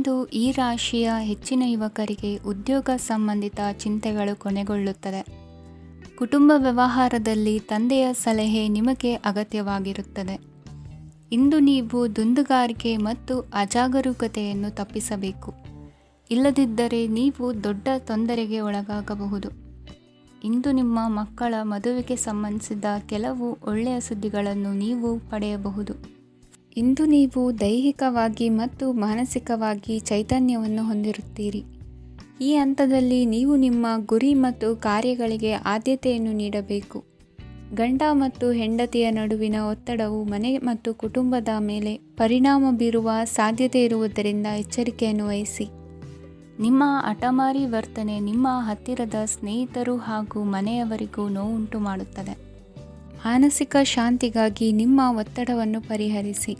ಇಂದು ಈ ರಾಶಿಯ ಹೆಚ್ಚಿನ ಯುವಕರಿಗೆ ಉದ್ಯೋಗ ಸಂಬಂಧಿತ ಚಿಂತೆಗಳು ಕೊನೆಗೊಳ್ಳುತ್ತದೆ. ಕುಟುಂಬ ವ್ಯವಹಾರದಲ್ಲಿ ತಂದೆಯ ಸಲಹೆ ನಿಮಗೆ ಅಗತ್ಯವಾಗಿರುತ್ತದೆ. ಇಂದು ನೀವು ದುಂದುಗಾರಿಕೆ ಮತ್ತು ಅಜಾಗರೂಕತೆಯನ್ನು ತಪ್ಪಿಸಬೇಕು. ಇಲ್ಲದಿದ್ದರೆ ನೀವು ದೊಡ್ಡ ತೊಂದರೆಗೆ ಒಳಗಾಗಬಹುದು. ಇಂದು ನಿಮ್ಮ ಮಕ್ಕಳ ಮದುವೆಗೆ ಸಂಬಂಧಿಸಿದ ಕೆಲವು ಒಳ್ಳೆಯ ಸುದ್ದಿಗಳನ್ನು ನೀವು ಪಡೆಯಬಹುದು. ಇಂದು ನೀವು ದೈಹಿಕವಾಗಿ ಮತ್ತು ಮಾನಸಿಕವಾಗಿ ಚೈತನ್ಯವನ್ನು ಹೊಂದಿರುತ್ತೀರಿ. ಈ ಹಂತದಲ್ಲಿ ನೀವು ನಿಮ್ಮ ಗುರಿ ಮತ್ತು ಕಾರ್ಯಗಳಿಗೆ ಆದ್ಯತೆಯನ್ನು ನೀಡಬೇಕು. ಗಂಡ ಮತ್ತು ಹೆಂಡತಿಯ ನಡುವಿನ ಒತ್ತಡವು ಮನೆ ಮತ್ತು ಕುಟುಂಬದ ಮೇಲೆ ಪರಿಣಾಮ ಬೀರುವ ಸಾಧ್ಯತೆ ಇರುವುದರಿಂದ ಎಚ್ಚರಿಕೆಯನ್ನು ವಹಿಸಿ. ನಿಮ್ಮ ಹಠಮಾರಿ ವರ್ತನೆ ನಿಮ್ಮ ಹತ್ತಿರದ ಸ್ನೇಹಿತರು ಹಾಗೂ ಮನೆಯವರಿಗೂ ನೋವುಂಟು ಮಾಡುತ್ತದೆ. ಮಾನಸಿಕ ಶಾಂತಿಗಾಗಿ ನಿಮ್ಮ ಒತ್ತಡವನ್ನು ಪರಿಹರಿಸಿ.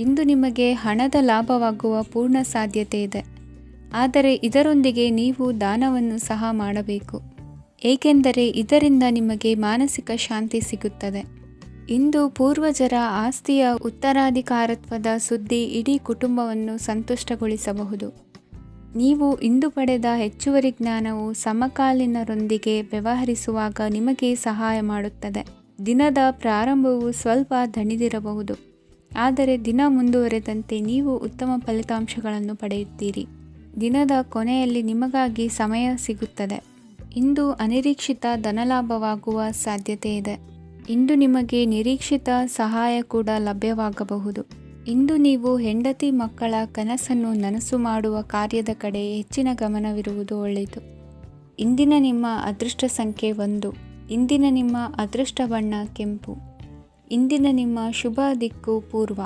ಇಂದು ನಿಮಗೆ ಹಣದ ಲಾಭವಾಗುವ ಪೂರ್ಣ ಸಾಧ್ಯತೆ ಇದೆ, ಆದರೆ ಇದರೊಂದಿಗೆ ನೀವು ದಾನವನ್ನು ಸಹ ಮಾಡಬೇಕು, ಏಕೆಂದರೆ ಇದರಿಂದ ನಿಮಗೆ ಮಾನಸಿಕ ಶಾಂತಿ ಸಿಗುತ್ತದೆ. ಇಂದು ಪೂರ್ವಜರ ಆಸ್ತಿಯ ಉತ್ತರಾಧಿಕಾರತ್ವದ ಸುದ್ದಿ ಇಡೀ ಕುಟುಂಬವನ್ನು ಸಂತುಷ್ಟಗೊಳಿಸಬಹುದು. ನೀವು ಇಂದು ಪಡೆದ ಹೆಚ್ಚುವರಿ ಜ್ಞಾನವು ಸಮಕಾಲೀನರೊಂದಿಗೆ ವ್ಯವಹರಿಸುವಾಗ ನಿಮಗೆ ಸಹಾಯ ಮಾಡುತ್ತದೆ. ದಿನದ ಪ್ರಾರಂಭವು ಸ್ವಲ್ಪ ದಣಿದಿರಬಹುದು, ಆದರೆ ದಿನ ಮುಂದುವರೆದಂತೆ ನೀವು ಉತ್ತಮ ಫಲಿತಾಂಶಗಳನ್ನು ಪಡೆಯುತ್ತೀರಿ. ದಿನದ ಕೊನೆಯಲ್ಲಿ ನಿಮಗಾಗಿ ಸಮಯ ಸಿಗುತ್ತದೆ. ಇಂದು ಅನಿರೀಕ್ಷಿತ ಧನಲಾಭವಾಗುವ ಸಾಧ್ಯತೆ ಇದೆ. ಇಂದು ನಿಮಗೆ ನಿರೀಕ್ಷಿತ ಸಹಾಯ ಕೂಡ ಲಭ್ಯವಾಗಬಹುದು. ಇಂದು ನೀವು ಹೆಂಡತಿ ಮಕ್ಕಳ ಕನಸನ್ನು ನನಸು ಮಾಡುವ ಕಾರ್ಯದ ಕಡೆ ಹೆಚ್ಚಿನ ಗಮನವಿರುವುದು ಒಳ್ಳೆಯದು. ಇಂದಿನ ನಿಮ್ಮ ಅದೃಷ್ಟ ಸಂಖ್ಯೆ 1. ಇಂದಿನ ನಿಮ್ಮ ಅದೃಷ್ಟ ಬಣ್ಣ ಕೆಂಪು. ಇಂದಿನ ನಿಮ್ಮ ಶುಭ ದಿಕ್ಕು ಪೂರ್ವ.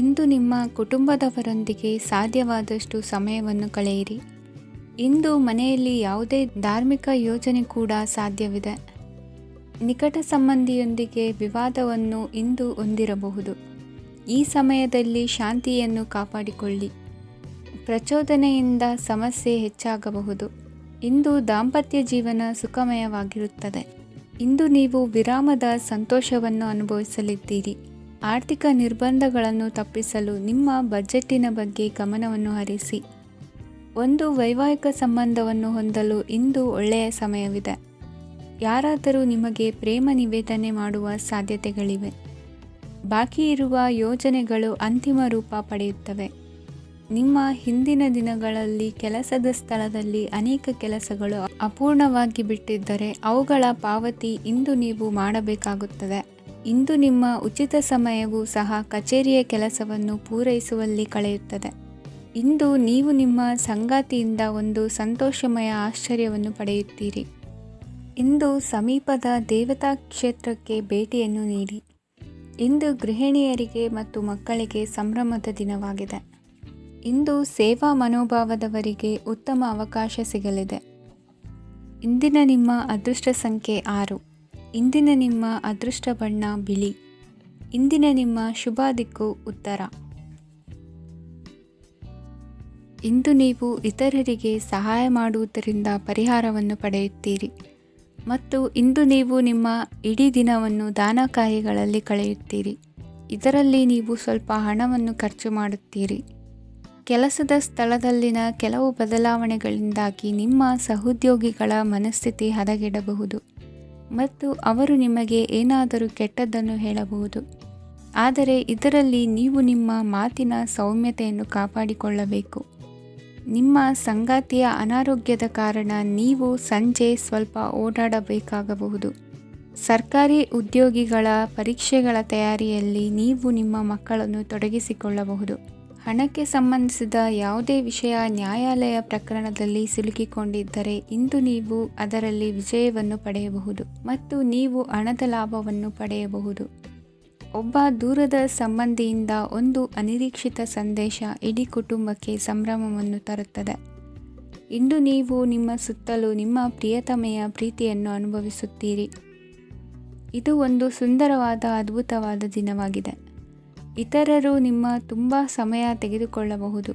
ಇಂದು ನಿಮ್ಮ ಕುಟುಂಬದವರೊಂದಿಗೆ ಸಾಧ್ಯವಾದಷ್ಟು ಸಮಯವನ್ನು ಕಳೆಯಿರಿ. ಇಂದು ಮನೆಯಲ್ಲಿ ಯಾವುದೇ ಧಾರ್ಮಿಕ ಯೋಜನೆ ಕೂಡ ಸಾಧ್ಯವಿದೆ. ನಿಕಟ ಸಂಬಂಧಿಯೊಂದಿಗೆ ವಿವಾದವನ್ನು ಇಂದು ಹೊಂದಿರಬಹುದು. ಈ ಸಮಯದಲ್ಲಿ ಶಾಂತಿಯನ್ನು ಕಾಪಾಡಿಕೊಳ್ಳಿ. ಪ್ರಚೋದನೆಯಿಂದ ಸಮಸ್ಯೆ ಹೆಚ್ಚಾಗಬಹುದು. ಇಂದು ದಾಂಪತ್ಯ ಜೀವನ ಸುಖಮಯವಾಗಿರುತ್ತದೆ. ಇಂದು ನೀವು ವಿರಾಮದ ಸಂತೋಷವನ್ನು ಅನುಭವಿಸಲಿದ್ದೀರಿ. ಆರ್ಥಿಕ ನಿರ್ಬಂಧಗಳನ್ನು ತಪ್ಪಿಸಲು ನಿಮ್ಮ ಬಜೆಟ್ಟಿನ ಬಗ್ಗೆ ಗಮನವನ್ನು ಹರಿಸಿ. ಒಂದು ವೈವಾಹಿಕ ಸಂಬಂಧವನ್ನು ಹೊಂದಲು ಇಂದು ಒಳ್ಳೆಯ ಸಮಯವಿದೆ. ಯಾರಾದರೂ ನಿಮಗೆ ಪ್ರೇಮ ನಿವೇದನೆ ಮಾಡುವ ಸಾಧ್ಯತೆಗಳಿವೆ. ಬಾಕಿ ಇರುವ ಯೋಜನೆಗಳು ಅಂತಿಮ ರೂಪ ಪಡೆಯುತ್ತವೆ. ನಿಮ್ಮ ಹಿಂದಿನ ದಿನಗಳಲ್ಲಿ ಕೆಲಸದ ಸ್ಥಳದಲ್ಲಿ ಅನೇಕ ಕೆಲಸಗಳು ಅಪೂರ್ಣವಾಗಿ ಬಿಟ್ಟಿದ್ದರೆ ಅವುಗಳ ಪಾವತಿ ಇಂದು ನೀವು ಮಾಡಬೇಕಾಗುತ್ತದೆ. ಇಂದು ನಿಮ್ಮ ಉಚಿತ ಸಮಯವು ಸಹ ಕಚೇರಿಯ ಕೆಲಸವನ್ನು ಪೂರೈಸುವಲ್ಲಿ ಕಳೆಯುತ್ತದೆ. ಇಂದು ನೀವು ನಿಮ್ಮ ಸಂಗಾತಿಯಿಂದ ಒಂದು ಸಂತೋಷಮಯ ಆಶ್ಚರ್ಯವನ್ನು ಪಡೆಯುತ್ತೀರಿ. ಇಂದು ಸಮೀಪದ ದೇವತಾ ಕ್ಷೇತ್ರಕ್ಕೆ ಭೇಟಿಯನ್ನು ನೀಡಿ. ಇಂದು ಗೃಹಿಣಿಯರಿಗೆ ಮತ್ತು ಮಕ್ಕಳಿಗೆ ಸಂಭ್ರಮದ ದಿನವಾಗಿದೆ. ಇಂದು ಸೇವಾ ಮನೋಭಾವದವರಿಗೆ ಉತ್ತಮ ಅವಕಾಶ ಸಿಗಲಿದೆ. ಇಂದಿನ ನಿಮ್ಮ ಅದೃಷ್ಟ ಸಂಖ್ಯೆ 6. ಇಂದಿನ ನಿಮ್ಮ ಅದೃಷ್ಟ ಬಣ್ಣ ಬಿಳಿ. ಇಂದಿನ ನಿಮ್ಮ ಶುಭ ದಿಕ್ಕು ಉತ್ತರ. ಇಂದು ನೀವು ಇತರರಿಗೆ ಸಹಾಯ ಮಾಡುವುದರಿಂದ ಪರಿಹಾರವನ್ನು ಪಡೆಯುತ್ತೀರಿ ಮತ್ತು ಇಂದು ನೀವು ನಿಮ್ಮ ಇಡೀ ದಿನವನ್ನು ದಾನ ಕಾರ್ಯಗಳಲ್ಲಿ ಕಳೆಯುತ್ತೀರಿ. ಇದರಲ್ಲಿ ನೀವು ಸ್ವಲ್ಪ ಹಣವನ್ನು ಖರ್ಚು ಮಾಡುತ್ತೀರಿ. ಕೆಲಸದ ಸ್ಥಳದಲ್ಲಿನ ಕೆಲವು ಬದಲಾವಣೆಗಳಿಂದಾಗಿ ನಿಮ್ಮ ಸಹೋದ್ಯೋಗಿಗಳ ಮನಸ್ಥಿತಿ ಹದಗೆಡಬಹುದು ಮತ್ತು ಅವರು ನಿಮಗೆ ಏನಾದರೂ ಕೆಟ್ಟದ್ದನ್ನು ಹೇಳಬಹುದು. ಆದರೆ ಇದರಲ್ಲಿ ನೀವು ನಿಮ್ಮ ಮಾತಿನ ಸೌಮ್ಯತೆಯನ್ನು ಕಾಪಾಡಿಕೊಳ್ಳಬೇಕು. ನಿಮ್ಮ ಸಂಗಾತಿಯ ಅನಾರೋಗ್ಯದ ಕಾರಣ ನೀವು ಸಂಜೆ ಸ್ವಲ್ಪ ಓಡಾಡಬೇಕಾಗಬಹುದು. ಸರ್ಕಾರಿ ಉದ್ಯೋಗಿಗಳ ಪರೀಕ್ಷೆಗಳ ತಯಾರಿಯಲ್ಲಿ ನೀವು ನಿಮ್ಮ ಮಕ್ಕಳನ್ನು ತೊಡಗಿಸಿಕೊಳ್ಳಬಹುದು. ಹಣಕ್ಕೆ ಸಂಬಂಧಿಸಿದ ಯಾವುದೇ ವಿಷಯ ನ್ಯಾಯಾಲಯ ಪ್ರಕರಣದಲ್ಲಿ ಸಿಲುಕಿಕೊಂಡಿದ್ದರೆ ಇಂದು ನೀವು ಅದರಲ್ಲಿ ವಿಜಯವನ್ನು ಪಡೆಯಬಹುದು ಮತ್ತು ನೀವು ಹಣದ ಲಾಭವನ್ನು ಪಡೆಯಬಹುದು. ಒಬ್ಬ ದೂರದ ಸಂಬಂಧಿಯಿಂದ ಒಂದು ಅನಿರೀಕ್ಷಿತ ಸಂದೇಶ ಇಡೀ ಕುಟುಂಬಕ್ಕೆ ಸಂಭ್ರಮವನ್ನು ತರುತ್ತದೆ. ಇಂದು ನೀವು ನಿಮ್ಮ ಸುತ್ತಲೂ ನಿಮ್ಮ ಪ್ರಿಯತಮೆಯ ಪ್ರೀತಿಯನ್ನು ಅನುಭವಿಸುತ್ತೀರಿ. ಇದು ಒಂದು ಸುಂದರವಾದ ಅದ್ಭುತವಾದ ದಿನವಾಗಿದೆ. ಇತರರು ನಿಮ್ಮ ತುಂಬ ಸಮಯ ತೆಗೆದುಕೊಳ್ಳಬಹುದು.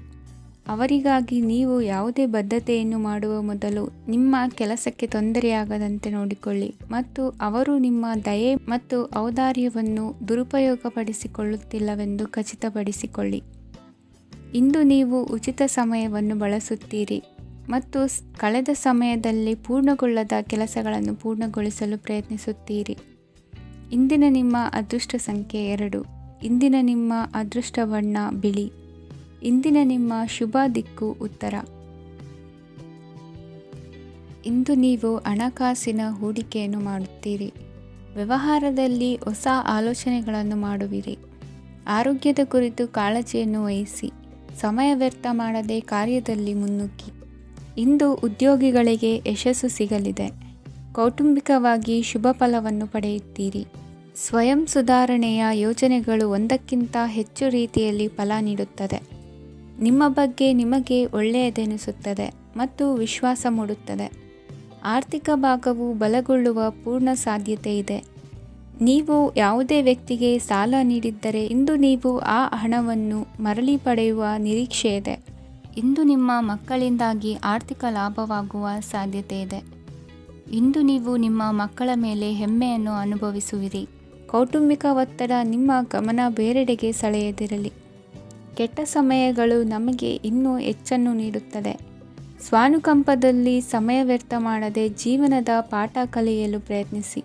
ಅವರಿಗಾಗಿ ನೀವು ಯಾವುದೇ ಬದ್ಧತೆಯನ್ನು ಮಾಡುವ ಮೊದಲು ನಿಮ್ಮ ಕೆಲಸಕ್ಕೆ ತೊಂದರೆಯಾಗದಂತೆ ನೋಡಿಕೊಳ್ಳಿ ಮತ್ತು ಅವರು ನಿಮ್ಮ ದಯೆ ಮತ್ತು ಔದಾರ್ಯವನ್ನು ದುರುಪಯೋಗಪಡಿಸಿಕೊಳ್ಳುತ್ತಿಲ್ಲವೆಂದು ಖಚಿತಪಡಿಸಿಕೊಳ್ಳಿ. ಇಂದು ನೀವು ಉಚಿತ ಸಮಯವನ್ನು ಬಳಸುತ್ತೀರಿ ಮತ್ತು ಕಳೆದ ಸಮಯದಲ್ಲಿ ಪೂರ್ಣಗೊಳ್ಳದ ಕೆಲಸಗಳನ್ನು ಪೂರ್ಣಗೊಳಿಸಲು ಪ್ರಯತ್ನಿಸುತ್ತೀರಿ. ಇಂದಿನ ನಿಮ್ಮ ಅದೃಷ್ಟ ಸಂಖ್ಯೆ 2. ಇಂದಿನ ನಿಮ್ಮ ಅದೃಷ್ಟ ಬಣ್ಣ ಬಿಳಿ. ಇಂದಿನ ನಿಮ್ಮ ಶುಭ ದಿಕ್ಕು ಉತ್ತರ. ಇಂದು ನೀವು ಹಣಕಾಸಿನ ಹೂಡಿಕೆಯನ್ನು ಮಾಡುತ್ತೀರಿ. ವ್ಯವಹಾರದಲ್ಲಿ ಹೊಸ ಆಲೋಚನೆಗಳನ್ನು ಮಾಡುವಿರಿ. ಆರೋಗ್ಯದ ಕುರಿತು ಕಾಳಜಿಯನ್ನು ವಹಿಸಿ. ಸಮಯ ವ್ಯರ್ಥ ಮಾಡದೆ ಕಾರ್ಯದಲ್ಲಿ ಮುನ್ನುಗ್ಗಿ. ಇಂದು ಉದ್ಯೋಗಿಗಳಿಗೆ ಯಶಸ್ಸು ಸಿಗಲಿದೆ. ಕೌಟುಂಬಿಕವಾಗಿ ಶುಭ ಫಲವನ್ನು ಪಡೆಯುತ್ತೀರಿ. ಸ್ವಯಂ ಸುಧಾರಣೆಯ ಯೋಜನೆಗಳು ಒಂದಕ್ಕಿಂತ ಹೆಚ್ಚು ರೀತಿಯಲ್ಲಿ ಫಲ ನೀಡುತ್ತದೆ. ನಿಮ್ಮ ಬಗ್ಗೆ ನಿಮಗೆ ಒಳ್ಳೆಯದೆನಿಸುತ್ತದೆ ಮತ್ತು ವಿಶ್ವಾಸ ಮೂಡುತ್ತದೆ. ಆರ್ಥಿಕ ಭಾಗವು ಬಲಗೊಳ್ಳುವ ಪೂರ್ಣ ಸಾಧ್ಯತೆ ಇದೆ. ನೀವು ಯಾವುದೇ ವ್ಯಕ್ತಿಗೆ ಸಾಲ ನೀಡಿದ್ದರೆ ಇಂದು ನೀವು ಆ ಹಣವನ್ನು ಮರಳಿ ಪಡೆಯುವ ನಿರೀಕ್ಷೆ ಇದೆ. ಇಂದು ನಿಮ್ಮ ಮಕ್ಕಳಿಂದಾಗಿ ಆರ್ಥಿಕ ಲಾಭವಾಗುವ ಸಾಧ್ಯತೆ ಇದೆ. ಇಂದು ನೀವು ನಿಮ್ಮ ಮಕ್ಕಳ ಮೇಲೆ ಹೆಮ್ಮೆಯನ್ನು ಅನುಭವಿಸುವಿರಿ. ಕೌಟುಂಬಿಕ ಒತ್ತಡ ನಿಮ್ಮ ಗಮನ ಬೇರೆಡೆಗೆ ಸೆಳೆಯದಿರಲಿ. ಕೆಟ್ಟ ಸಮಯಗಳು ನಮಗೆ ಇನ್ನೂ ಹೆಚ್ಚನ್ನು ನೀಡುತ್ತದೆ. ಸ್ವಾನುಕಂಪದಲ್ಲಿ ಸಮಯ ವ್ಯರ್ಥ ಮಾಡದೆ ಜೀವನದ ಪಾಠ ಕಲಿಯಲು ಪ್ರಯತ್ನಿಸಿ.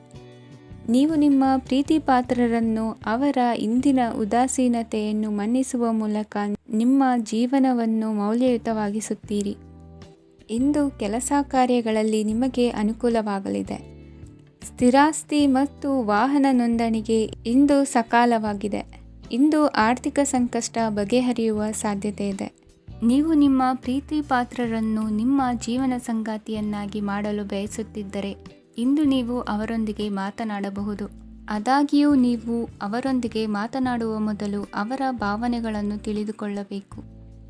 ನೀವು ನಿಮ್ಮ ಪ್ರೀತಿ ಪಾತ್ರರನ್ನು ಅವರ ಇಂದಿನ ಉದಾಸೀನತೆಯನ್ನು ಮನ್ನಿಸುವ ಮೂಲಕ ನಿಮ್ಮ ಜೀವನವನ್ನು ಮೌಲ್ಯಯುತವಾಗಿಸುತ್ತೀರಿ. ಇಂದು ಕೆಲಸ ಕಾರ್ಯಗಳಲ್ಲಿ ನಿಮಗೆ ಅನುಕೂಲವಾಗಲಿದೆ. ಸ್ಥಿರಾಸ್ತಿ ಮತ್ತು ವಾಹನ ನೋಂದಣಿಗೆ ಇಂದು ಸಕಾಲವಾಗಿದೆ. ಇಂದು ಆರ್ಥಿಕ ಸಂಕಷ್ಟ ಬಗೆಹರಿಯುವ ಸಾಧ್ಯತೆ ಇದೆ. ನೀವು ನಿಮ್ಮ ಪ್ರೀತಿ ಪಾತ್ರರನ್ನು ನಿಮ್ಮ ಜೀವನ ಸಂಗಾತಿಯನ್ನಾಗಿ ಮಾಡಲು ಬಯಸುತ್ತಿದ್ದರೆ ಇಂದು ನೀವು ಅವರೊಂದಿಗೆ ಮಾತನಾಡಬಹುದು. ಆದಾಗ್ಯೂ ನೀವು ಅವರೊಂದಿಗೆ ಮಾತನಾಡುವ ಮೊದಲು ಅವರ ಭಾವನೆಗಳನ್ನು ತಿಳಿದುಕೊಳ್ಳಬೇಕು.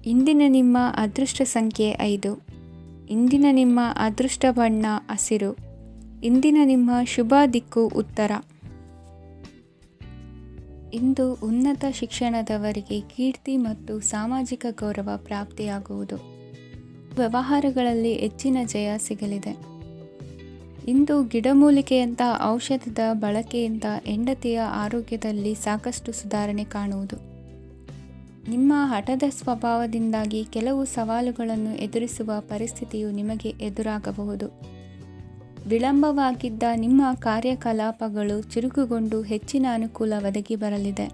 ಇಂದಿನ ನಿಮ್ಮ ಅದೃಷ್ಟ ಸಂಖ್ಯೆ 5. ಇಂದಿನ ನಿಮ್ಮ ಅದೃಷ್ಟ ಬಣ್ಣ ಹಸಿರು. ಇಂದಿನ ನಿಮ್ಮ ಶುಭ ದಿಕ್ಕು ಉತ್ತರ. ಇಂದು ಉನ್ನತ ಶಿಕ್ಷಣದವರಿಗೆ ಕೀರ್ತಿ ಮತ್ತು ಸಾಮಾಜಿಕ ಗೌರವ ಪ್ರಾಪ್ತಿಯಾಗುವುದು. ವ್ಯವಹಾರಗಳಲ್ಲಿ ಹೆಚ್ಚಿನ ಜಯ ಸಿಗಲಿದೆ. ಇಂದು ಗಿಡಮೂಲಿಕೆಯಂಥ ಔಷಧದ ಬಳಕೆಯಿಂದ ಹೆಂಡತಿಯ ಆರೋಗ್ಯದಲ್ಲಿ ಸಾಕಷ್ಟು ಸುಧಾರಣೆ ಕಾಣುವುದು. ನಿಮ್ಮ ಹಠದ ಸ್ವಭಾವದಿಂದಾಗಿ ಕೆಲವು ಸವಾಲುಗಳನ್ನು ಎದುರಿಸುವ ಪರಿಸ್ಥಿತಿಯು ನಿಮಗೆ ಎದುರಾಗಬಹುದು. ವಿಳಂಬವಾಗಿದ್ದ ನಿಮ್ಮ ಕಾರ್ಯಕಲಾಪಗಳು ಚುರುಕುಗೊಂಡು ಹೆಚ್ಚಿನ ಅನುಕೂಲ ಒದಗಿ ಬರಲಿದೆ.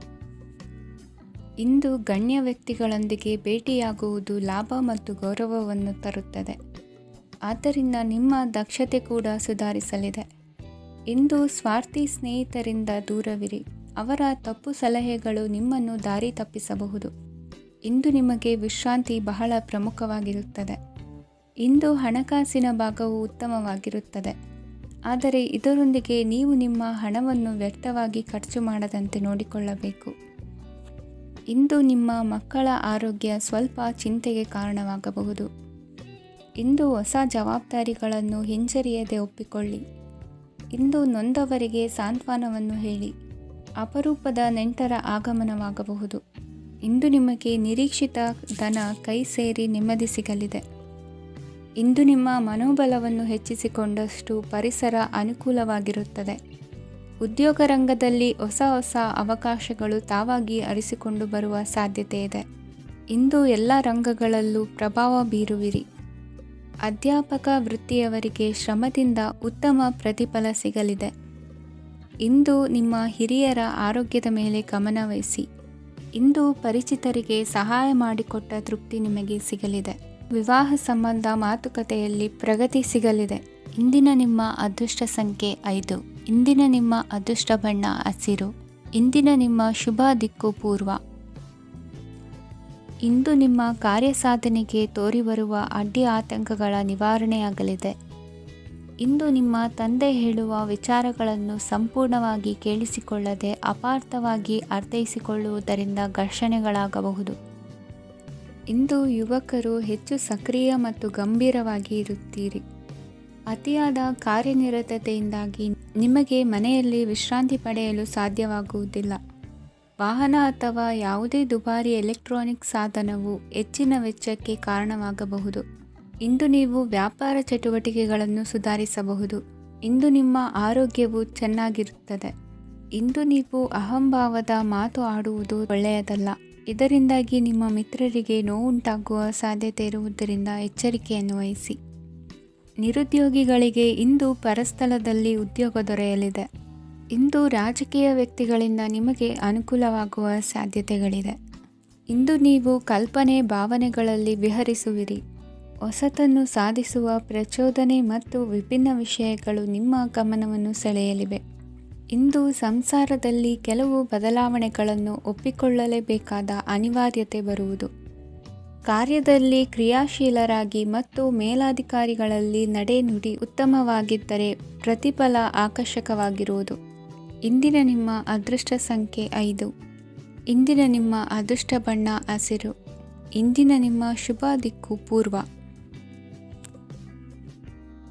ಇಂದು ಗಣ್ಯ ವ್ಯಕ್ತಿಗಳೊಂದಿಗೆ ಭೇಟಿಯಾಗುವುದು ಲಾಭ ಮತ್ತು ಗೌರವವನ್ನು ತರುತ್ತದೆ. ಆದ್ದರಿಂದ ನಿಮ್ಮ ದಕ್ಷತೆ ಕೂಡ ಸುಧಾರಿಸಲಿದೆ. ಇಂದು ಸ್ವಾರ್ಥಿ ಸ್ನೇಹಿತರಿಂದ ದೂರವಿರಿ. ಅವರ ತಪ್ಪು ಸಲಹೆಗಳು ನಿಮ್ಮನ್ನು ದಾರಿ ತಪ್ಪಿಸಬಹುದು. ಇಂದು ನಿಮಗೆ ವಿಶ್ರಾಂತಿ ಬಹಳ ಪ್ರಮುಖವಾಗಿರುತ್ತದೆ. ಇಂದು ಹಣಕಾಸಿನ ಭಾಗವು ಉತ್ತಮವಾಗಿರುತ್ತದೆ. ಆದರೆ ಇದರೊಂದಿಗೆ ನೀವು ನಿಮ್ಮ ಹಣವನ್ನು ವ್ಯರ್ಥವಾಗಿ ಖರ್ಚು ಮಾಡದಂತೆ ನೋಡಿಕೊಳ್ಳಬೇಕು. ಇಂದು ನಿಮ್ಮ ಮಕ್ಕಳ ಆರೋಗ್ಯ ಸ್ವಲ್ಪ ಚಿಂತೆಗೆ ಕಾರಣವಾಗಬಹುದು. ಇಂದು ಹೊಸ ಜವಾಬ್ದಾರಿಗಳನ್ನು ಹಿಂಜರಿಯದೆ ಒಪ್ಪಿಕೊಳ್ಳಿ. ಇಂದು ನೊಂದವರಿಗೆ ಸಾಂತ್ವನವನ್ನು ಹೇಳಿ. ಅಪರೂಪದ ನೆಂಟರ ಆಗಮನವಾಗಬಹುದು. ಇಂದು ನಿಮಗೆ ನಿರೀಕ್ಷಿತ ಧನ ಕೈ ಸೇರಿ ನೆಮ್ಮದಿ ಸಿಗಲಿದೆ. ಇಂದು ನಿಮ್ಮ ಮನೋಬಲವನ್ನು ಹೆಚ್ಚಿಸಿಕೊಂಡಷ್ಟು ಪರಿಸರ ಅನುಕೂಲವಾಗಿರುತ್ತದೆ. ಉದ್ಯೋಗ ರಂಗದಲ್ಲಿ ಹೊಸ ಹೊಸ ಅವಕಾಶಗಳು ತಾವಾಗಿ ಅರಿಸಿಕೊಂಡು ಬರುವ ಸಾಧ್ಯತೆ ಇದೆ. ಇಂದು ಎಲ್ಲ ರಂಗಗಳಲ್ಲೂ ಪ್ರಭಾವ ಬೀರುವಿರಿ. ಅಧ್ಯಾಪಕ ವೃತ್ತಿಯವರಿಗೆ ಶ್ರಮದಿಂದ ಉತ್ತಮ ಪ್ರತಿಫಲ ಸಿಗಲಿದೆ. ಇಂದು ನಿಮ್ಮ ಹಿರಿಯರ ಆರೋಗ್ಯದ ಮೇಲೆ ಗಮನವಹಿಸಿ. ಇಂದು ಪರಿಚಿತರಿಗೆ ಸಹಾಯ ಮಾಡಿಕೊಟ್ಟ ತೃಪ್ತಿ ನಿಮಗೆ ಸಿಗಲಿದೆ. ವಿವಾಹ ಸಂಬಂಧ ಮಾತುಕತೆಯಲ್ಲಿ ಪ್ರಗತಿ ಸಿಗಲಿದೆ. ಇಂದಿನ ನಿಮ್ಮ ಅದೃಷ್ಟ ಸಂಖ್ಯೆ 5. ಇಂದಿನ ನಿಮ್ಮ ಅದೃಷ್ಟ ಬಣ್ಣ ಹಸಿರು. ಇಂದಿನ ನಿಮ್ಮ ಶುಭ ದಿಕ್ಕು ಪೂರ್ವ. ಇಂದು ನಿಮ್ಮ ಕಾರ್ಯಸಾಧನೆಗೆ ತೋರಿಬರುವ ಅಡ್ಡಿ ಆತಂಕಗಳ ನಿವಾರಣೆಯಾಗಲಿದೆ. ಇಂದು ನಿಮ್ಮ ತಂದೆ ಹೇಳುವ ವಿಚಾರಗಳನ್ನು ಸಂಪೂರ್ಣವಾಗಿ ಕೇಳಿಸಿಕೊಳ್ಳದೆ ಅಪಾರ್ಥವಾಗಿ ಅರ್ಥೈಸಿಕೊಳ್ಳುವುದರಿಂದ ಘರ್ಷಣೆಗಳಾಗಬಹುದು. ಇಂದು ಯುವಕರು ಹೆಚ್ಚು ಸಕ್ರಿಯ ಮತ್ತು ಗಂಭೀರವಾಗಿ ಇರುತ್ತೀರಿ. ಅತಿಯಾದ ಕಾರ್ಯನಿರತತೆಯಿಂದಾಗಿ ನಿಮಗೆ ಮನೆಯಲ್ಲಿ ವಿಶ್ರಾಂತಿ ಪಡೆಯಲು ಸಾಧ್ಯವಾಗುವುದಿಲ್ಲ. ವಾಹನ ಅಥವಾ ಯಾವುದೇ ದುಬಾರಿ ಎಲೆಕ್ಟ್ರಾನಿಕ್ ಸಾಧನವು ಹೆಚ್ಚಿನ ವೆಚ್ಚಕ್ಕೆ ಕಾರಣವಾಗಬಹುದು. ಇಂದು ನೀವು ವ್ಯಾಪಾರ ಚಟುವಟಿಕೆಗಳನ್ನು ಸುಧಾರಿಸಬಹುದು. ಇಂದು ನಿಮ್ಮ ಆರೋಗ್ಯವು ಚೆನ್ನಾಗಿರುತ್ತದೆ. ಇಂದು ನೀವು ಅಹಂಭಾವದ ಮಾತು ಆಡುವುದು ಒಳ್ಳೆಯದಲ್ಲ. ಇದರಿಂದಾಗಿ ನಿಮ್ಮ ಮಿತ್ರರಿಗೆ ನೋವುಂಟಾಗುವ ಸಾಧ್ಯತೆ ಇರುವುದರಿಂದ ಎಚ್ಚರಿಕೆಯನ್ನು ವಹಿಸಿ. ನಿರುದ್ಯೋಗಿಗಳಿಗೆ ಇಂದು ಪರಸ್ಥಳದಲ್ಲಿ ಉದ್ಯೋಗ ದೊರೆಯಲಿದೆ. ಇಂದು ರಾಜಕೀಯ ವ್ಯಕ್ತಿಗಳಿಂದ ನಿಮಗೆ ಅನುಕೂಲವಾಗುವ ಸಾಧ್ಯತೆಗಳಿದೆ. ಇಂದು ನೀವು ಕಲ್ಪನೆ ಭಾವನೆಗಳಲ್ಲಿ ವಿಹರಿಸುವಿರಿ. ಹೊಸತನ್ನು ಸಾಧಿಸುವ ಪ್ರಚೋದನೆ ಮತ್ತು ವಿಭಿನ್ನ ವಿಷಯಗಳು ನಿಮ್ಮ ಗಮನವನ್ನು ಸೆಳೆಯಲಿವೆ. ಇಂದು ಸಂಸಾರದಲ್ಲಿ ಕೆಲವು ಬದಲಾವಣೆಗಳನ್ನು ಒಪ್ಪಿಕೊಳ್ಳಲೇಬೇಕಾದ ಅನಿವಾರ್ಯತೆ ಬರುವುದು. ಕಾರ್ಯದಲ್ಲಿ ಕ್ರಿಯಾಶೀಲರಾಗಿ ಮತ್ತು ಮೇಲಾಧಿಕಾರಿಗಳಲ್ಲಿ ನಡೆನುಡಿ ಉತ್ತಮವಾಗಿದ್ದರೆ ಪ್ರತಿಫಲ ಆಕರ್ಷಕವಾಗಿರುವುದು. ಇಂದಿನ ನಿಮ್ಮ ಅದೃಷ್ಟ ಸಂಖ್ಯೆ 5. ಇಂದಿನ ನಿಮ್ಮ ಅದೃಷ್ಟ ಬಣ್ಣ ಹಸಿರು. ಇಂದಿನ ನಿಮ್ಮ ಶುಭ ದಿಕ್ಕು ಪೂರ್ವ.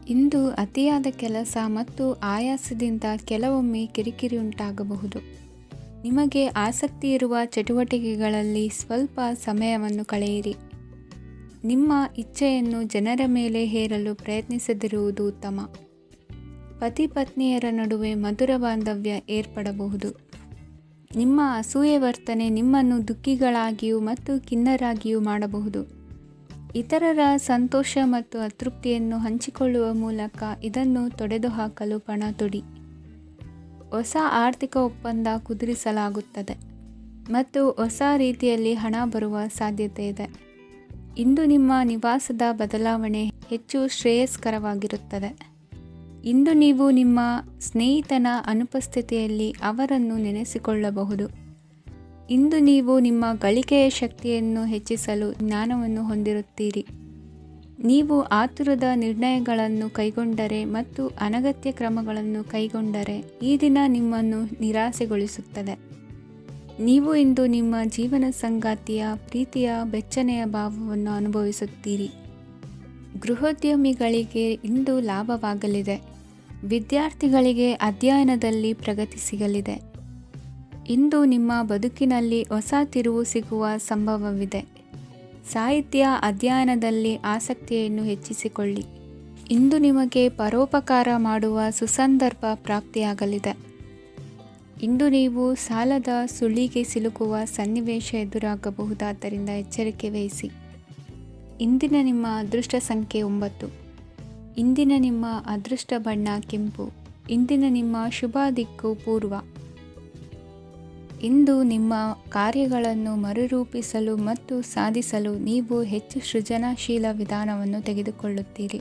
ಇಂದು ಅತಿಯಾದ ಕೆಲಸ ಮತ್ತು ಆಯಾಸದಿಂದ ಕೆಲವೊಮ್ಮೆ ಕಿರಿಕಿರಿ ಉಂಟಾಗಬಹುದು. ನಿಮಗೆ ಆಸಕ್ತಿ ಇರುವ ಚಟುವಟಿಕೆಗಳಲ್ಲಿ ಸ್ವಲ್ಪ ಸಮಯವನ್ನು ಕಳೆಯಿರಿ. ನಿಮ್ಮ ಇಚ್ಛೆಯನ್ನು ಜನರ ಮೇಲೆ ಹೇರಲು ಪ್ರಯತ್ನಿಸದಿರುವುದು ಉತ್ತಮ. ಪತಿ ಪತ್ನಿಯರ ನಡುವೆ ಮಧುರ ಬಾಂಧವ್ಯ ಏರ್ಪಡಬಹುದು. ನಿಮ್ಮ ಅಸೂಯೆ ವರ್ತನೆ ನಿಮ್ಮನ್ನು ದುಃಖಿಗಳಾಗಿಯೂ ಮತ್ತು ಖಿನ್ನರಾಗಿಯೂ ಮಾಡಬಹುದು. ಇತರರ ಸಂತೋಷ ಮತ್ತು ಅತೃಪ್ತಿಯನ್ನು ಹಂಚಿಕೊಳ್ಳುವ ಮೂಲಕ ಇದನ್ನು ತೊಡೆದುಹಾಕಲು ಪಣ ತೊಡಿ. ಹೊಸ ಆರ್ಥಿಕ ಒಪ್ಪಂದ ಕುದುರಿಸಲಾಗುತ್ತದೆ ಮತ್ತು ಹೊಸ ರೀತಿಯಲ್ಲಿ ಹಣ ಬರುವ ಸಾಧ್ಯತೆ ಇದೆ. ಇಂದು ನಿಮ್ಮ ನಿವಾಸದ ಬದಲಾವಣೆ ಹೆಚ್ಚು ಶ್ರೇಯಸ್ಕರವಾಗಿರುತ್ತದೆ. ಇಂದು ನೀವು ನಿಮ್ಮ ಸ್ನೇಹಿತನ ಅನುಪಸ್ಥಿತಿಯಲ್ಲಿ ಅವರನ್ನು ನೆನೆಸಿಕೊಳ್ಳಬಹುದು. ಇಂದು ನೀವು ನಿಮ್ಮ ಗಳಿಕೆಯ ಶಕ್ತಿಯನ್ನು ಹೆಚ್ಚಿಸಲು ಜ್ಞಾನವನ್ನು ಹೊಂದಿರುತ್ತೀರಿ. ನೀವು ಆತುರದ ನಿರ್ಣಯಗಳನ್ನು ಕೈಗೊಂಡರೆ ಮತ್ತು ಅನಗತ್ಯ ಕ್ರಮಗಳನ್ನು ಕೈಗೊಂಡರೆ ಈ ದಿನ ನಿಮ್ಮನ್ನು ನಿರಾಸೆಗೊಳಿಸುತ್ತದೆ. ನೀವು ಇಂದು ನಿಮ್ಮ ಜೀವನ ಸಂಗಾತಿಯ ಪ್ರೀತಿಯ ಬೆಚ್ಚನೆಯ ಭಾವವನ್ನು ಅನುಭವಿಸುತ್ತೀರಿ. ಗೃಹೋದ್ಯಮಿಗಳಿಗೆ ಇಂದು ಲಾಭವಾಗಲಿದೆ. ವಿದ್ಯಾರ್ಥಿಗಳಿಗೆ ಅಧ್ಯಯನದಲ್ಲಿ ಪ್ರಗತಿ ಸಿಗಲಿದೆ. ಇಂದು ನಿಮ್ಮ ಬದುಕಿನಲ್ಲಿ ಹೊಸ ತಿರುವು ಸಿಗುವ ಸಂಭವವಿದೆ. ಸಾಹಿತ್ಯ ಅಧ್ಯಯನದಲ್ಲಿ ಆಸಕ್ತಿಯನ್ನು ಹೆಚ್ಚಿಸಿಕೊಳ್ಳಿ. ಇಂದು ನಿಮಗೆ ಪರೋಪಕಾರ ಮಾಡುವ ಸುಸಂದರ್ಭ ಪ್ರಾಪ್ತಿಯಾಗಲಿದೆ. ಇಂದು ನೀವು ಸಾಲದ ಸುಳಿಗೆ ಸಿಲುಕುವ ಸನ್ನಿವೇಶ ಎದುರಾಗಬಹುದಾದ್ದರಿಂದ ಎಚ್ಚರಿಕೆ ವಹಿಸಿ. ಇಂದಿನ ನಿಮ್ಮ ಅದೃಷ್ಟ ಸಂಖ್ಯೆ 9. ಇಂದಿನ ನಿಮ್ಮ ಅದೃಷ್ಟ ಬಣ್ಣ ಕೆಂಪು. ಇಂದಿನ ನಿಮ್ಮ ಶುಭ ದಿಕ್ಕು ಪೂರ್ವ. ಇಂದು ನಿಮ್ಮ ಕಾರ್ಯಗಳನ್ನು ಮರುರೂಪಿಸಲು ಮತ್ತು ಸಾಧಿಸಲು ನೀವು ಹೆಚ್ಚು ಸೃಜನಶೀಲ ವಿಧಾನವನ್ನು ತೆಗೆದುಕೊಳ್ಳುತ್ತೀರಿ.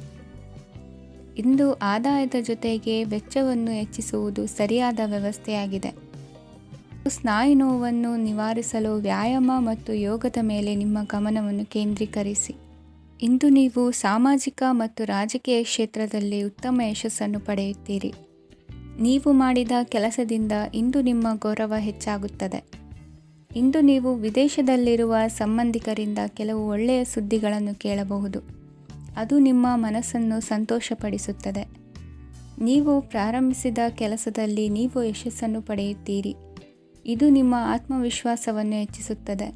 ಇಂದು ಆದಾಯದ ಜೊತೆಗೆ ವೆಚ್ಚವನ್ನು ಹೆಚ್ಚಿಸುವುದು ಸರಿಯಾದ ವ್ಯವಸ್ಥೆಯಾಗಿದೆ. ಸ್ನಾಯು ನೋವನ್ನು ನಿವಾರಿಸಲು ವ್ಯಾಯಾಮ ಮತ್ತು ಯೋಗದ ಮೇಲೆ ನಿಮ್ಮ ಗಮನವನ್ನು ಕೇಂದ್ರೀಕರಿಸಿ. ಇಂದು ನೀವು ಸಾಮಾಜಿಕ ಮತ್ತು ರಾಜಕೀಯ ಕ್ಷೇತ್ರದಲ್ಲಿ ಉತ್ತಮ ಯಶಸ್ಸನ್ನು ಪಡೆಯುತ್ತೀರಿ. ನೀವು ಮಾಡಿದ ಕೆಲಸದಿಂದ ಇಂದು ನಿಮ್ಮ ಗೌರವ ಹೆಚ್ಚಾಗುತ್ತದೆ. ಇಂದು ನೀವು ವಿದೇಶದಲ್ಲಿರುವ ಸಂಬಂಧಿಕರಿಂದ ಕೆಲವು ಒಳ್ಳೆಯ ಸುದ್ದಿಗಳನ್ನು ಕೇಳಬಹುದು. ಅದು ನಿಮ್ಮ ಮನಸ್ಸನ್ನು ಸಂತೋಷಪಡಿಸುತ್ತದೆ. ನೀವು ಪ್ರಾರಂಭಿಸಿದ ಕೆಲಸದಲ್ಲಿ ನೀವು ಯಶಸ್ಸನ್ನು ಪಡೆಯುತ್ತೀರಿ. ಇದು ನಿಮ್ಮ ಆತ್ಮವಿಶ್ವಾಸವನ್ನು ಹೆಚ್ಚಿಸುತ್ತದೆ.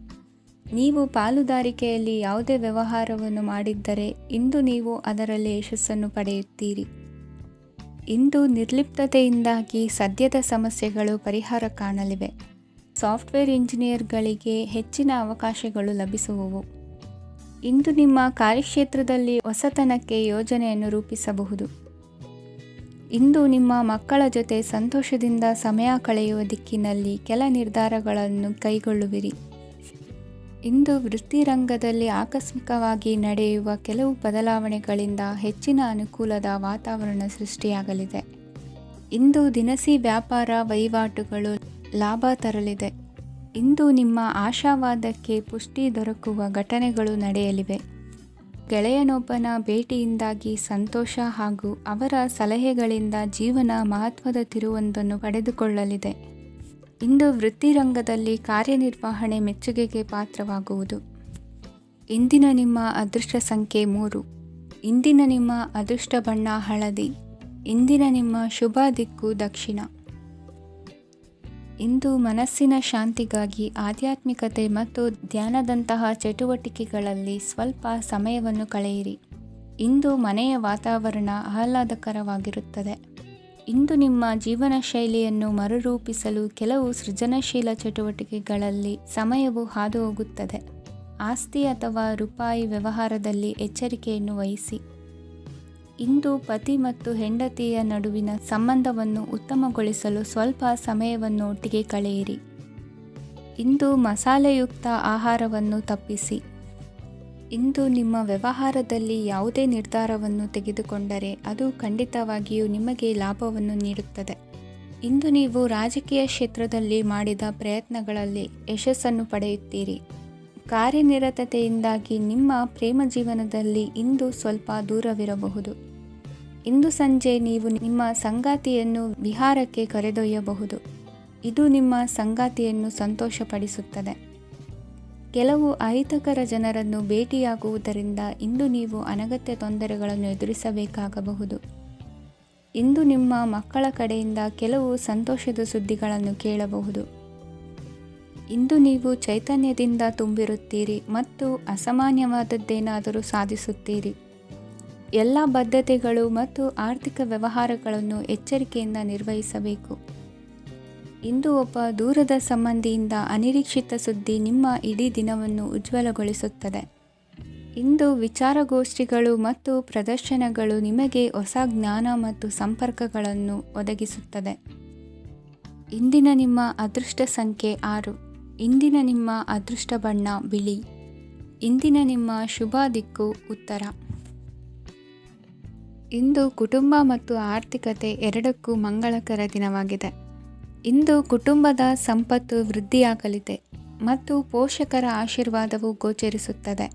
ನೀವು ಪಾಲುದಾರಿಕೆಯಲ್ಲಿ ಯಾವುದೇ ವ್ಯವಹಾರವನ್ನು ಮಾಡಿದ್ದರೆ ಇಂದು ನೀವು ಅದರಲ್ಲಿ ಯಶಸ್ಸನ್ನು ಪಡೆಯುತ್ತೀರಿ. ಇಂದು ನಿರ್ಲಿಪ್ತತೆಯಿಂದಾಗಿ ಸದ್ಯದ ಸಮಸ್ಯೆಗಳು ಪರಿಹಾರ ಕಾಣಲಿವೆ. ಸಾಫ್ಟ್ವೇರ್ ಇಂಜಿನಿಯರ್ಗಳಿಗೆ ಹೆಚ್ಚಿನ ಅವಕಾಶಗಳು ಲಭಿಸುವವು. ಇಂದು ನಿಮ್ಮ ಕಾರ್ಯಕ್ಷೇತ್ರದಲ್ಲಿ ಹೊಸತನಕ್ಕೆ ಯೋಜನೆಯನ್ನು ರೂಪಿಸಬಹುದು. ಇಂದು ನಿಮ್ಮ ಮಕ್ಕಳ ಜೊತೆ ಸಂತೋಷದಿಂದ ಸಮಯ ಕಳೆಯುವ ದಿಕ್ಕಿನಲ್ಲಿ ಕೆಲ ನಿರ್ಧಾರಗಳನ್ನು ಕೈಗೊಳ್ಳುವಿರಿ. ಇಂದು ವೃತ್ತಿರಂಗದಲ್ಲಿ ಆಕಸ್ಮಿಕವಾಗಿ ನಡೆಯುವ ಕೆಲವು ಬದಲಾವಣೆಗಳಿಂದ ಹೆಚ್ಚಿನ ಅನುಕೂಲದ ವಾತಾವರಣ ಸೃಷ್ಟಿಯಾಗಲಿದೆ. ಇಂದು ದಿನಸಿ ವ್ಯಾಪಾರ ವಹಿವಾಟುಗಳು ಲಾಭ ತರಲಿದೆ. ಇಂದು ನಿಮ್ಮ ಆಶಾವಾದಕ್ಕೆ ಪುಷ್ಟಿ ದೊರಕುವ ಘಟನೆಗಳು ನಡೆಯಲಿವೆ. ಗೆಳೆಯನೊಬ್ಬನ ಭೇಟಿಯಿಂದಾಗಿ ಸಂತೋಷ ಹಾಗೂ ಅವರ ಸಲಹೆಗಳಿಂದ ಜೀವನ ಮಹತ್ವದ ತಿರುವೊಂದನ್ನು ಪಡೆದುಕೊಳ್ಳಲಿದೆ. ಇಂದು ವೃತ್ತಿರಂಗದಲ್ಲಿ ಕಾರ್ಯನಿರ್ವಹಣೆ ಮೆಚ್ಚುಗೆಗೆ ಪಾತ್ರವಾಗುವುದು. ಇಂದಿನ ನಿಮ್ಮ ಅದೃಷ್ಟ ಸಂಖ್ಯೆ 3. ಇಂದಿನ ನಿಮ್ಮ ಅದೃಷ್ಟ ಬಣ್ಣ ಹಳದಿ. ಇಂದಿನ ನಿಮ್ಮ ಶುಭ ದಿಕ್ಕು ದಕ್ಷಿಣ. ಇಂದು ಮನಸ್ಸಿನ ಶಾಂತಿಗಾಗಿ ಆಧ್ಯಾತ್ಮಿಕತೆ ಮತ್ತು ಧ್ಯಾನದಂತಹ ಚಟುವಟಿಕೆಗಳಲ್ಲಿ ಸ್ವಲ್ಪ ಸಮಯವನ್ನು ಕಳೆಯಿರಿ. ಇಂದು ಮನೆಯ ವಾತಾವರಣ ಆಹ್ಲಾದಕರವಾಗಿರುತ್ತದೆ. ಇಂದು ನಿಮ್ಮ ಜೀವನ ಶೈಲಿಯನ್ನು ಮರುರೂಪಿಸಲು ಕೆಲವು ಸೃಜನಶೀಲ ಚಟುವಟಿಕೆಗಳಲ್ಲಿ ಸಮಯವು ಹಾದು ಹೋಗುತ್ತದೆ. ಆಸ್ತಿ ಅಥವಾ ರೂಪಾಯಿ ವ್ಯವಹಾರದಲ್ಲಿ ಎಚ್ಚರಿಕೆಯನ್ನು ವಹಿಸಿ. ಇಂದು ಪತಿ ಮತ್ತು ಹೆಂಡತಿಯ ನಡುವಿನ ಸಂಬಂಧವನ್ನು ಉತ್ತಮಗೊಳಿಸಲು ಸ್ವಲ್ಪ ಸಮಯವನ್ನು ಒಟ್ಟಿಗೆ ಕಳೆಯಿರಿ. ಇಂದು ಮಸಾಲೆಯುಕ್ತ ಆಹಾರವನ್ನು ತಪ್ಪಿಸಿ. ಇಂದು ನಿಮ್ಮ ವ್ಯವಹಾರದಲ್ಲಿ ಯಾವುದೇ ನಿರ್ಧಾರವನ್ನು ತೆಗೆದುಕೊಂಡರೆ ಅದು ಖಂಡಿತವಾಗಿಯೂ ನಿಮಗೆ ಲಾಭವನ್ನು ನೀಡುತ್ತದೆ. ಇಂದು ನೀವು ರಾಜಕೀಯ ಕ್ಷೇತ್ರದಲ್ಲಿ ಮಾಡಿದ ಪ್ರಯತ್ನಗಳಲ್ಲಿ ಯಶಸ್ಸನ್ನು ಪಡೆಯುತ್ತೀರಿ. ಕಾರ್ಯನಿರತತೆಯಿಂದಾಗಿ ನಿಮ್ಮ ಪ್ರೇಮ ಜೀವನದಲ್ಲಿ ಇಂದು ಸ್ವಲ್ಪ ದೂರವಿರಬಹುದು. ಇಂದು ಸಂಜೆ ನೀವು ನಿಮ್ಮ ಸಂಗಾತಿಯನ್ನು ವಿಹಾರಕ್ಕೆ ಕರೆದೊಯ್ಯಬಹುದು. ಇದು ನಿಮ್ಮ ಸಂಗಾತಿಯನ್ನು ಸಂತೋಷಪಡಿಸುತ್ತದೆ. ಕೆಲವು ಅಹಿತಕರ ಜನರನ್ನು ಭೇಟಿಯಾಗುವುದರಿಂದ ಇಂದು ನೀವು ಅನಗತ್ಯ ತೊಂದರೆಗಳನ್ನು ಎದುರಿಸಬೇಕಾಗಬಹುದು. ಇಂದು ನಿಮ್ಮ ಮಕ್ಕಳ ಕಡೆಯಿಂದ ಕೆಲವು ಸಂತೋಷದ ಸುದ್ದಿಗಳನ್ನು ಕೇಳಬಹುದು. ಇಂದು ನೀವು ಚೈತನ್ಯದಿಂದ ತುಂಬಿರುತ್ತೀರಿ ಮತ್ತು ಅಸಾಮಾನ್ಯವಾದದ್ದೇನಾದರೂ ಸಾಧಿಸುತ್ತೀರಿ. ಎಲ್ಲ ಬದ್ಧತೆಗಳು ಮತ್ತು ಆರ್ಥಿಕ ವ್ಯವಹಾರಗಳನ್ನು ಎಚ್ಚರಿಕೆಯಿಂದ ನಿರ್ವಹಿಸಬೇಕು. ಇಂದು ಒಬ್ಬ ದೂರದ ಸಂಬಂಧಿಯಿಂದ ಅನಿರೀಕ್ಷಿತ ಸುದ್ದಿ ನಿಮ್ಮ ಇಡೀ ದಿನವನ್ನು ಉಜ್ವಲಗೊಳಿಸುತ್ತದೆ. ಇಂದು ವಿಚಾರಗೋಷ್ಠಿಗಳು ಮತ್ತು ಪ್ರದರ್ಶನಗಳು ನಿಮಗೆ ಹೊಸ ಜ್ಞಾನ ಮತ್ತು ಸಂಪರ್ಕಗಳನ್ನು ಒದಗಿಸುತ್ತದೆ. ಇಂದಿನ ನಿಮ್ಮ ಅದೃಷ್ಟ ಸಂಖ್ಯೆ 6. ಇಂದಿನ ನಿಮ್ಮ ಅದೃಷ್ಟ ಬಣ್ಣ ಬಿಳಿ. ಇಂದಿನ ನಿಮ್ಮ ಶುಭ ದಿಕ್ಕು ಉತ್ತರ. ಇಂದು ಕುಟುಂಬ ಮತ್ತು ಆರ್ಥಿಕತೆ ಎರಡಕ್ಕೂ ಮಂಗಳಕರ ದಿನವಾಗಿದೆ. ಇಂದು ಕುಟುಂಬದ ಸಂಪತ್ತು ವೃದ್ಧಿಯಾಗಲಿದೆ ಮತ್ತು ಪೋಷಕರ ಆಶೀರ್ವಾದವು ಗೋಚರಿಸುತ್ತದೆ.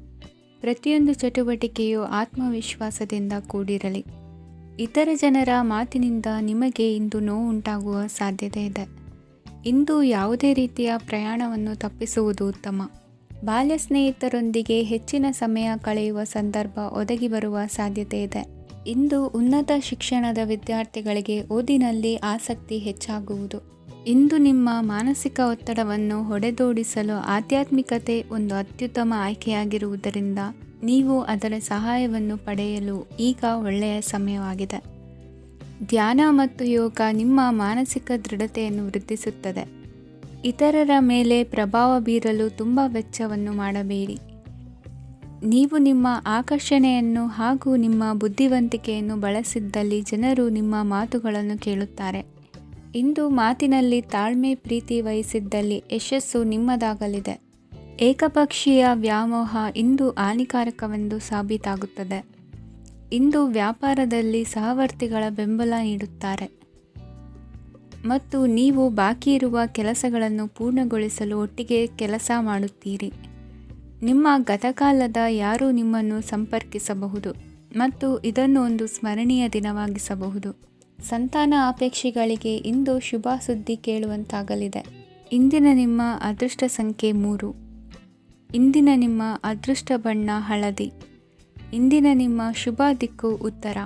ಪ್ರತಿಯೊಂದು ಚಟುವಟಿಕೆಯು ಆತ್ಮವಿಶ್ವಾಸದಿಂದ ಕೂಡಿರಲಿ. ಇತರ ಜನರ ಮಾತಿನಿಂದ ನಿಮಗೆ ಇಂದು ನೋವು ಉಂಟಾಗುವ ಸಾಧ್ಯತೆ ಇದೆ. ಇಂದು ಯಾವುದೇ ರೀತಿಯ ಪ್ರಯಾಣವನ್ನು ತಪ್ಪಿಸುವುದು ಉತ್ತಮ. ಬಾಲ್ಯ ಸ್ನೇಹಿತರೊಂದಿಗೆ ಹೆಚ್ಚಿನ ಸಮಯ ಕಳೆಯುವ ಸಂದರ್ಭ ಒದಗಿ ಬರುವ ಸಾಧ್ಯತೆ ಇದೆ. ಇಂದು ಉನ್ನತ ಶಿಕ್ಷಣದ ವಿದ್ಯಾರ್ಥಿಗಳಿಗೆ ಓದಿನಲ್ಲಿ ಆಸಕ್ತಿ ಹೆಚ್ಚಾಗುವುದು. ಇಂದು ನಿಮ್ಮ ಮಾನಸಿಕ ಒತ್ತಡವನ್ನು ಹೊಡೆದೋಡಿಸಲು ಆಧ್ಯಾತ್ಮಿಕತೆ ಒಂದು ಅತ್ಯುತ್ತಮ ಆಯ್ಕೆಯಾಗಿರುವುದರಿಂದ ನೀವು ಅದರ ಸಹಾಯವನ್ನು ಪಡೆಯಲು ಈಗ ಒಳ್ಳೆಯ ಸಮಯವಾಗಿದೆ. ಧ್ಯಾನ ಮತ್ತು ಯೋಗ ನಿಮ್ಮ ಮಾನಸಿಕ ದೃಢತೆಯನ್ನು ವೃದ್ಧಿಸುತ್ತದೆ. ಇತರರ ಮೇಲೆ ಪ್ರಭಾವ ಬೀರಲು ತುಂಬ ವೆಚ್ಚವನ್ನು ಮಾಡಬೇಡಿ. ನೀವು ನಿಮ್ಮ ಆಕರ್ಷಣೆಯನ್ನು ಹಾಗೂ ನಿಮ್ಮ ಬುದ್ಧಿವಂತಿಕೆಯನ್ನು ಬಳಸಿದ್ದಲ್ಲಿ ಜನರು ನಿಮ್ಮ ಮಾತುಗಳನ್ನು ಕೇಳುತ್ತಾರೆ. ಇಂದು ಮಾತಿನಲ್ಲಿ ತಾಳ್ಮೆ ಪ್ರೀತಿ ವಹಿಸಿದ್ದಲ್ಲಿ ಯಶಸ್ಸು ನಿಮ್ಮದಾಗಲಿದೆ. ಏಕಪಕ್ಷೀಯ ವ್ಯಾಮೋಹ ಇಂದು ಹಾನಿಕಾರಕವೆಂದು ಸಾಬೀತಾಗುತ್ತದೆ. ಇಂದು ವ್ಯಾಪಾರದಲ್ಲಿ ಸಹವರ್ತಿಗಳ ಬೆಂಬಲ ನೀಡುತ್ತಾರೆ ಮತ್ತು ನೀವು ಬಾಕಿ ಇರುವ ಕೆಲಸಗಳನ್ನು ಪೂರ್ಣಗೊಳಿಸಲು ಒಟ್ಟಿಗೆ ಕೆಲಸ ಮಾಡುತ್ತೀರಿ. ನಿಮ್ಮ ಗತಕಾಲದ ಯಾರೂ ನಿಮ್ಮನ್ನು ಸಂಪರ್ಕಿಸಬಹುದು ಮತ್ತು ಇದನ್ನು ಒಂದು ಸ್ಮರಣೀಯ ದಿನವಾಗಿಸಬಹುದು. ಸಂತಾನ ಅಪೇಕ್ಷಿಗಳಿಗೆ ಇಂದು ಶುಭ ಸುದ್ದಿ ಕೇಳುವಂತಾಗಲಿದೆ. ಇಂದಿನ ನಿಮ್ಮ ಅದೃಷ್ಟ ಸಂಖ್ಯೆ 3. ಇಂದಿನ ನಿಮ್ಮ ಅದೃಷ್ಟ ಬಣ್ಣ ಹಳದಿ. ಇಂದಿನ ನಿಮ್ಮ ಶುಭ ದಿಕ್ಕು ಉತ್ತರ.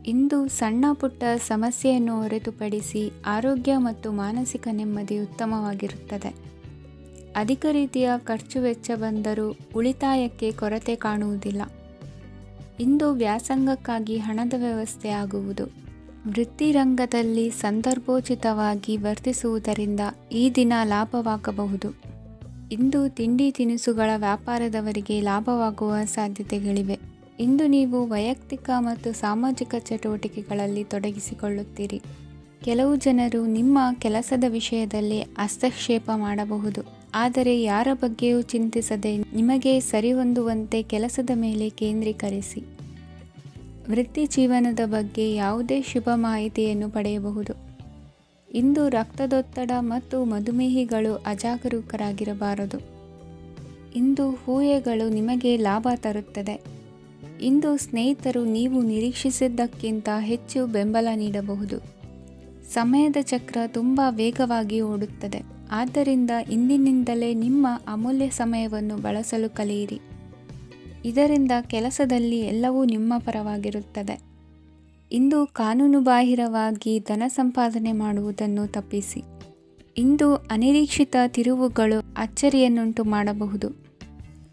ಇಂದು ಸಣ್ಣ ಪುಟ್ಟ ಸಮಸ್ಯೆಯನ್ನು ಹೊರತುಪಡಿಸಿ ಆರೋಗ್ಯ ಮತ್ತು ಮಾನಸಿಕ ನೆಮ್ಮದಿ ಉತ್ತಮವಾಗಿರುತ್ತದೆ. ಅಧಿಕ ರೀತಿಯ ಖರ್ಚು ವೆಚ್ಚ ಬಂದರೂ ಉಳಿತಾಯಕ್ಕೆ ಕೊರತೆ ಕಾಣುವುದಿಲ್ಲ. ಇಂದು ವ್ಯಾಸಂಗಕ್ಕಾಗಿ ಹಣದ ವ್ಯವಸ್ಥೆ ಆಗುವುದು. ವೃತ್ತಿರಂಗದಲ್ಲಿ ಸಂದರ್ಭೋಚಿತವಾಗಿ ವರ್ತಿಸುವುದರಿಂದ ಈ ದಿನ ಲಾಭವಾಗಬಹುದು. ಇಂದು ತಿಂಡಿ ತಿನಿಸುಗಳ ವ್ಯಾಪಾರದವರಿಗೆ ಲಾಭವಾಗುವ ಸಾಧ್ಯತೆಗಳಿವೆ. ಇಂದು ನೀವು ವೈಯಕ್ತಿಕ ಮತ್ತು ಸಾಮಾಜಿಕ ಚಟುವಟಿಕೆಗಳಲ್ಲಿ ತೊಡಗಿಸಿಕೊಳ್ಳುತ್ತೀರಿ. ಕೆಲವು ಜನರು ನಿಮ್ಮ ಕೆಲಸದ ವಿಷಯದಲ್ಲಿ ಹಸ್ತಕ್ಷೇಪ ಮಾಡಬಹುದು, ಆದರೆ ಯಾರ ಬಗ್ಗೆಯೂ ಚಿಂತಿಸದೆ ನಿಮಗೆ ಸರಿಹೊಂದುವಂತೆ ಕೆಲಸದ ಮೇಲೆ ಕೇಂದ್ರೀಕರಿಸಿ. ವೃತ್ತಿ ಜೀವನದ ಬಗ್ಗೆ ಯಾವುದೇ ಶುಭ ಮಾಹಿತಿಯನ್ನು ಪಡೆಯಬಹುದು. ಇಂದು ರಕ್ತದೊತ್ತಡ ಮತ್ತು ಮಧುಮೇಹಿಗಳು ಅಜಾಗರೂಕರಾಗಿರಬಾರದು. ಇಂದು ಊಹೆಗಳು ನಿಮಗೆ ಲಾಭ ತರುತ್ತದೆ. ಇಂದು ಸ್ನೇಹಿತರು ನೀವು ನಿರೀಕ್ಷಿಸಿದ್ದಕ್ಕಿಂತ ಹೆಚ್ಚು ಬೆಂಬಲ ನೀಡಬಹುದು. ಸಮಯದ ಚಕ್ರ ತುಂಬ ವೇಗವಾಗಿ ಓಡುತ್ತದೆ. ಆದ್ದರಿಂದ ಇಂದಿನಿಂದಲೇ ನಿಮ್ಮ ಅಮೂಲ್ಯ ಸಮಯವನ್ನು ಬಳಸಲು ಕಲಿಯಿರಿ. ಇದರಿಂದ ಕೆಲಸದಲ್ಲಿ ಎಲ್ಲವೂ ನಿಮ್ಮ ಪರವಾಗಿರುತ್ತದೆ. ಇಂದು ಕಾನೂನುಬಾಹಿರವಾಗಿ ಧನ ಸಂಪಾದನೆ ಮಾಡುವುದನ್ನು ತಪ್ಪಿಸಿ. ಇಂದು ಅನಿರೀಕ್ಷಿತ ತಿರುವುಗಳು ಅಚ್ಚರಿಯನ್ನುಂಟು ಮಾಡಬಹುದು.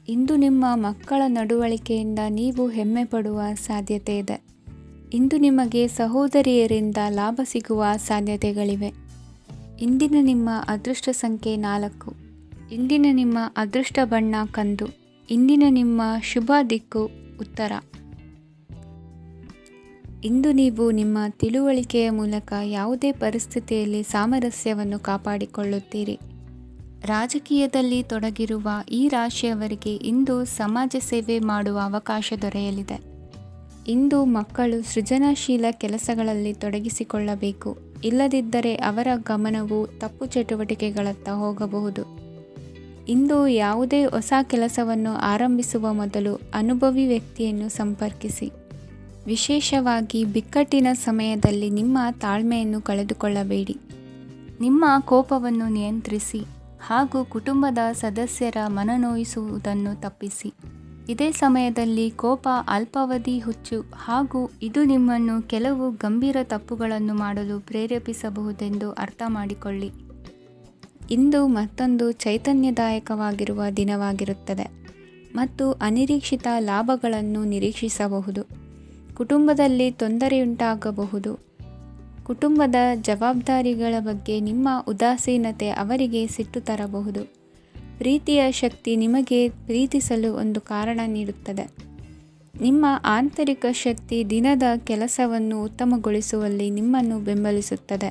ಇಂದು ನಿಮ್ಮ ಮಕ್ಕಳ ನಡವಳಿಕೆಯಿಂದ ನೀವು ಹೆಮ್ಮೆ ಪಡುವ ಸಾಧ್ಯತೆ ಇದೆ. ಇಂದು ನಿಮಗೆ ಸಹೋದರಿಯರಿಂದ ಲಾಭ ಸಿಗುವ ಸಾಧ್ಯತೆಗಳಿವೆ. ಇಂದಿನ ನಿಮ್ಮ ಅದೃಷ್ಟ ಸಂಖ್ಯೆ 4. ಇಂದಿನ ನಿಮ್ಮ ಅದೃಷ್ಟ ಬಣ್ಣ ಕಂದು. ಇಂದಿನ ನಿಮ್ಮ ಶುಭ ದಿಕ್ಕು ಉತ್ತರ. ಇಂದು ನೀವು ನಿಮ್ಮ ತಿಳುವಳಿಕೆಯ ಮೂಲಕ ಯಾವುದೇ ಪರಿಸ್ಥಿತಿಯಲ್ಲಿ ಸಾಮರಸ್ಯವನ್ನು ಕಾಪಾಡಿಕೊಳ್ಳುತ್ತೀರಿ. ರಾಜಕೀಯದಲ್ಲಿ ತೊಡಗಿರುವ ಈ ರಾಶಿಯವರಿಗೆ ಇಂದು ಸಮಾಜ ಸೇವೆ ಮಾಡುವ ಅವಕಾಶ ದೊರೆಯಲಿದೆ. ಇಂದು ಮಕ್ಕಳು ಸೃಜನಶೀಲ ಕೆಲಸಗಳಲ್ಲಿ ತೊಡಗಿಸಿಕೊಳ್ಳಬೇಕು. ಇಲ್ಲದಿದ್ದರೆ ಅವರ ಗಮನವು ತಪ್ಪು ಚಟುವಟಿಕೆಗಳತ್ತ ಹೋಗಬಹುದು. ಇಂದು ಯಾವುದೇ ಹೊಸ ಕೆಲಸವನ್ನು ಆರಂಭಿಸುವ ಮೊದಲು ಅನುಭವಿ ವ್ಯಕ್ತಿಯನ್ನು ಸಂಪರ್ಕಿಸಿ. ವಿಶೇಷವಾಗಿ ಬಿಕ್ಕಟ್ಟಿನ ಸಮಯದಲ್ಲಿ ನಿಮ್ಮ ತಾಳ್ಮೆಯನ್ನು ಕಳೆದುಕೊಳ್ಳಬೇಡಿ. ನಿಮ್ಮ ಕೋಪವನ್ನು ನಿಯಂತ್ರಿಸಿ ಹಾಗೂ ಕುಟುಂಬದ ಸದಸ್ಯರ ಮನನೊಯಿಸುವುದನ್ನು ತಪ್ಪಿಸಿ. ಇದೇ ಸಮಯದಲ್ಲಿ ಕೋಪ ಅಲ್ಪಾವಧಿ ಹುಚ್ಚು ಹಾಗೂ ಇದು ನಿಮ್ಮನ್ನು ಕೆಲವು ಗಂಭೀರ ತಪ್ಪುಗಳನ್ನು ಮಾಡಲು ಪ್ರೇರೇಪಿಸಬಹುದೆಂದು ಅರ್ಥ ಮಾಡಿಕೊಳ್ಳಿ. ಇಂದು ಮತ್ತೊಂದು ಚೈತನ್ಯದಾಯಕವಾಗಿರುವ ದಿನವಾಗಿರುತ್ತದೆ ಮತ್ತು ಅನಿರೀಕ್ಷಿತ ಲಾಭಗಳನ್ನು ನಿರೀಕ್ಷಿಸಬಹುದು. ಕುಟುಂಬದಲ್ಲಿ ತೊಂದರೆಯುಂಟಾಗಬಹುದು. ಕುಟುಂಬದ ಜವಾಬ್ದಾರಿಗಳ ಬಗ್ಗೆ ನಿಮ್ಮ ಉದಾಸೀನತೆ ಅವರಿಗೆ ಸಿಟ್ಟು ತರಬಹುದು. ಪ್ರೀತಿಯ ಶಕ್ತಿ ನಿಮಗೆ ಪ್ರೀತಿಸಲು ಒಂದು ಕಾರಣ ನೀಡುತ್ತದೆ. ನಿಮ್ಮ ಆಂತರಿಕ ಶಕ್ತಿ ದಿನದ ಕೆಲಸವನ್ನು ಉತ್ತಮಗೊಳಿಸುವಲ್ಲಿ ನಿಮ್ಮನ್ನು ಬೆಂಬಲಿಸುತ್ತದೆ.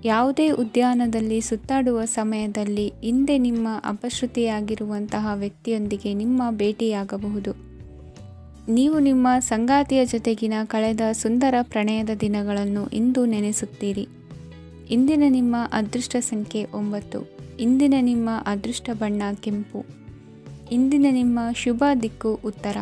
ಯಾವುದೇ ಉದ್ಯಾನದಲ್ಲಿ ಸುತ್ತಾಡುವ ಸಮಯದಲ್ಲಿ ಹಿಂದೆ ನಿಮ್ಮ ಅಪಶ್ರುತಿಯಾಗಿರುವಂತಹ ವ್ಯಕ್ತಿಯೊಂದಿಗೆ ನಿಮ್ಮ ಭೇಟಿಯಾಗಬಹುದು. ನೀವು ನಿಮ್ಮ ಸಂಗಾತಿಯ ಜೊತೆಗಿನ ಕಳೆದ ಸುಂದರ ಪ್ರಣಯದ ದಿನಗಳನ್ನು ಇಂದು ನೆನೆಸುತ್ತೀರಿ. ಇಂದಿನ ನಿಮ್ಮ ಅದೃಷ್ಟ ಸಂಖ್ಯೆ 9. ಇಂದಿನ ನಿಮ್ಮ ಅದೃಷ್ಟ ಬಣ್ಣ ಕೆಂಪು. ಇಂದಿನ ನಿಮ್ಮ ಶುಭ ದಿಕ್ಕು ಉತ್ತರ.